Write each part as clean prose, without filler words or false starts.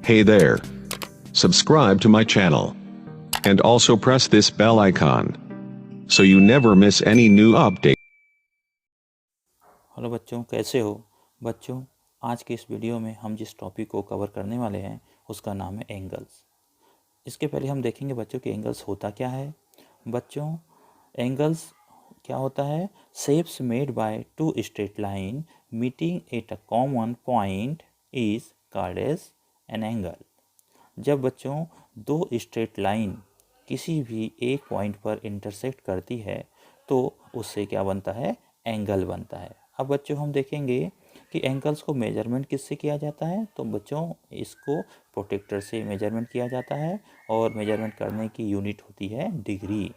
Hey there. Subscribe to my channel. And also press this bell icon so you never miss any new update. Hello बच्चों, कैसे हो बच्चों। आज के इस वीडियो में हम जिस टॉपिक को कवर करने वाले हैं उसका नाम है एंगल्स। इसके पहले हम देखेंगे बच्चों कि एंगल्स होता क्या है। बच्चों, एंगल्स क्या होता है? Shapes made by two straight line meeting at a common point is called as an angle. जब बच्चों दो स्ट्रेट लाइन किसी भी एक पॉइंट पर इंटरसेक्ट करती है तो उससे क्या बनता है? एंगल बनता है। अब बच्चों हम देखेंगे कि एंगल्स को मेजरमेंट किससे किया जाता है। तो बच्चों इसको प्रोटेक्टर से मेजरमेंट किया जाता है और मेजरमेंट करने की यूनिट होती है डिग्री।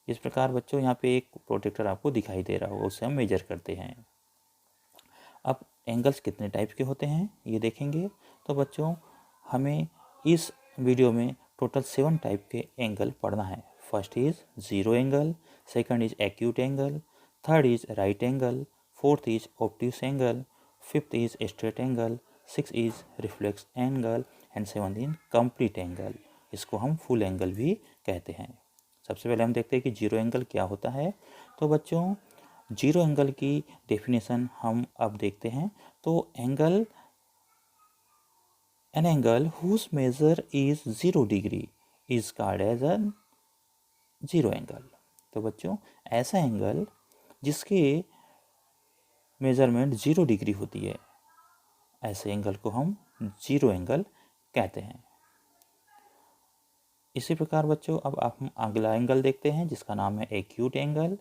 इस प्रकार बच्चों यहाँ पे एक प्रोटेक्टर आपको दिखाई दे रहा होगा, उससे हम मेजर करते हैं। अब एंगल्स कितने टाइप के होते हैं ये देखेंगे। तो बच्चों हमें इस वीडियो में टोटल 7 टाइप के एंगल पढ़ना है। First is zero angle, second is acute angle, third is right angle, fourth is obtuse angle, fifth is straight angle, six is reflex angle and seventh is complete angle. इसको हम full angle भी कहते हैं। सबसे पहले हम देखते हैं कि जीरो एंगल क्या होता है। तो बच्चों जीरो एंगल की डेफिनेशन हम अब देखते हैं। तो angle an angle whose measure is 0 degree is called as a zero angle. तो बच्चों ऐसा एंगल जिसके मेजरमेंट 0 डिग्री होती है, ऐसे एंगल को हम जीरो एंगल कहते हैं। इसी प्रकार बच्चों अब हम अगला एंगल देखते हैं जिसका नाम है एक्यूट एंगल।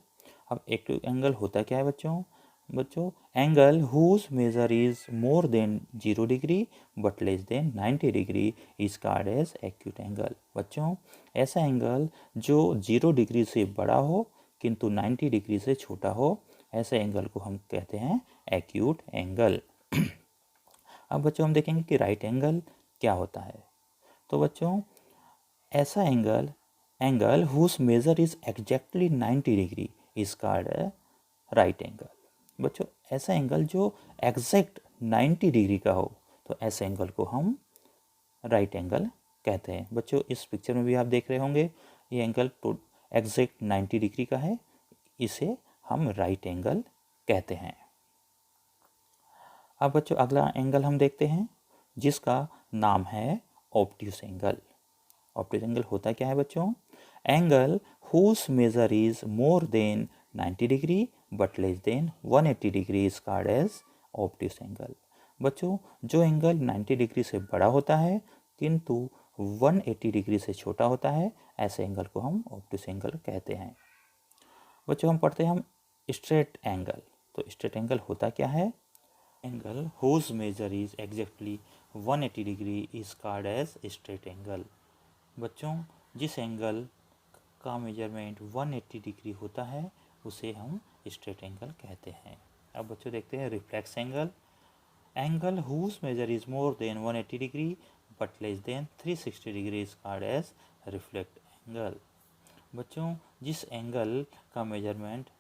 अब एक्यूट एंगल होता क्या है बच्चों? बच्चों angle whose measure is more than 0 degree but less than 90 degree is called as acute angle. बच्चों ऐसा एंगल जो 0 डिग्री से बड़ा हो किंतु 90 डिग्री से छोटा हो, ऐसे एंगल को हम कहते हैं एक्यूट एंगल। अब बच्चों हम देखेंगे कि राइट एंगल क्या होता है। तो बच्चों ऐसा angle whose measure is exactly 90 degree is called right angle. बच्चों ऐसा एंगल जो एग्जैक्ट 90 डिग्री का हो, तो ऐसे एंगल को हम राइट एंगल कहते हैं। बच्चों इस पिक्चर में भी आप देख रहे होंगे ये एंगल एग्जैक्ट 90 डिग्री का है, इसे हम राइट एंगल कहते हैं। अब बच्चों अगला एंगल हम देखते हैं जिसका नाम है ऑब्ट्यूस एंगल। ऑब्ट्यूस एंगल होता क्या है बच्चों? Angle whose measure is more than 90 degree but less than 180 degree is called as obtuse angle. बच्चों जो एंगल 90 डिग्री से बड़ा होता है किंतु 180 डिग्री से छोटा होता है, ऐसे एंगल को हम ऑब्ट्यूस एंगल कहते हैं। बच्चों हम पढ़ते हैं हम स्ट्रेट एंगल। तो स्ट्रेट एंगल होता क्या है? Angle whose measure is exactly 180 degree is called as straight angle. बच्चों जिस एंगल का मेजरमेंट 180 डिग्री होता है उसे हम स्ट्रेट एंगल कहते हैं। अब बच्चों देखते हैं reflex angle. Angle whose measure is more than 180 degree but less than 360 degree is called as reflect angle. बच्चों जिस एंगल का मेजरमेंट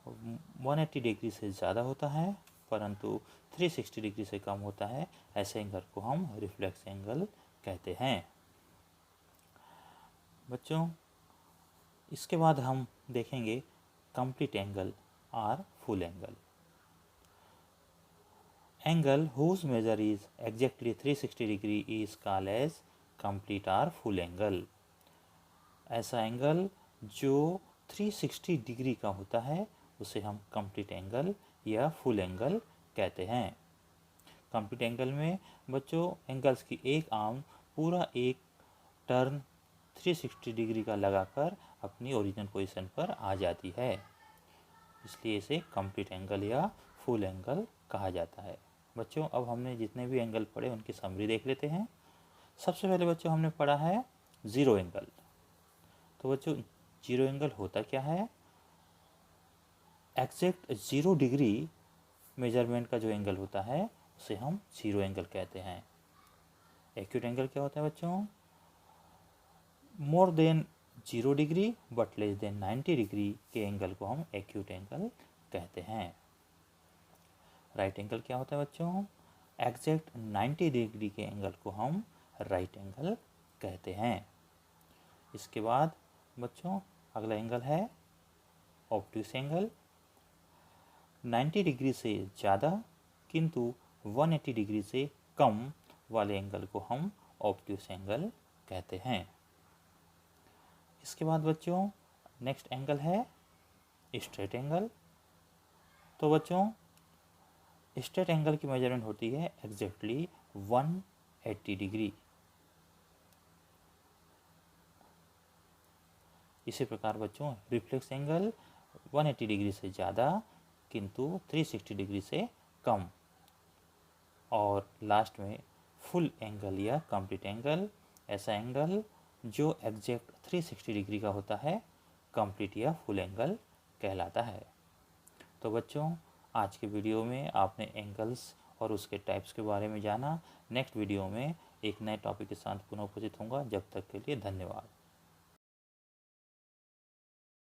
180 डिग्री से ज़्यादा होता है परंतु 360 डिग्री से कम होता है, ऐसे एंगल को हम रिफ्लेक्स एंगल कहते हैं। बच्चों इसके बाद हम देखेंगे कंप्लीट एंगल और full angle. Angle whose measure is exactly 360 degree is called as complete और फुल एंगल। ऐसा एंगल जो 360 डिग्री का होता है उसे हम कंप्लीट एंगल या फुल एंगल कहते हैं। कंप्लीट एंगल में बच्चों एंगल्स की एक आर्म पूरा एक टर्न 360 डिग्री का लगाकर अपनी ओरिजिनल पोजीशन पर आ जाती है, इसलिए इसे कंप्लीट एंगल या फुल एंगल कहा जाता है। बच्चों अब हमने जितने भी एंगल पढ़े उनकी समरी देख लेते हैं। सबसे पहले बच्चों हमने पढ़ा है जीरो एंगल। तो बच्चों जीरो एंगल होता क्या है? एग्जैक्ट 0 डिग्री मेजरमेंट का जो एंगल होता है उसे हम जीरो एंगल कहते हैं। एक्यूट एंगल क्या होता है बच्चों? मोर than 0 degree but less than 90 degree के एंगल को हम एक्यूट एंगल कहते हैं। राइट एंगल क्या होता है बच्चों? एग्जैक्ट 90 डिग्री के एंगल को हम राइट एंगल कहते हैं। इसके बाद बच्चों अगला एंगल है ऑब्ट्यूस एंगल। 90 डिग्री से ज़्यादा किंतु 180 डिग्री से कम वाले एंगल को हम ऑब्ट्यूस एंगल कहते हैं। इसके बाद बच्चों नेक्स्ट एंगल है स्ट्रेट एंगल। तो बच्चों स्ट्रेट एंगल की मेजरमेंट होती है एग्जैक्टली 180 डिग्री। इसी प्रकार बच्चों रिफ्लेक्स एंगल 180 डिग्री से ज़्यादा किंतु 360 डिग्री से कम। और लास्ट में फुल एंगल या कंप्लीट एंगल, ऐसा एंगल जो एग्जैक्ट 360 डिग्री का होता है, कंप्लीट या फुल एंगल कहलाता है। तो बच्चों आज के वीडियो में आपने एंगल्स और उसके टाइप्स के बारे में जाना। नेक्स्ट वीडियो में एक नए टॉपिक के साथ पुनः उपस्थित होऊंगा। जब तक के लिए धन्यवाद।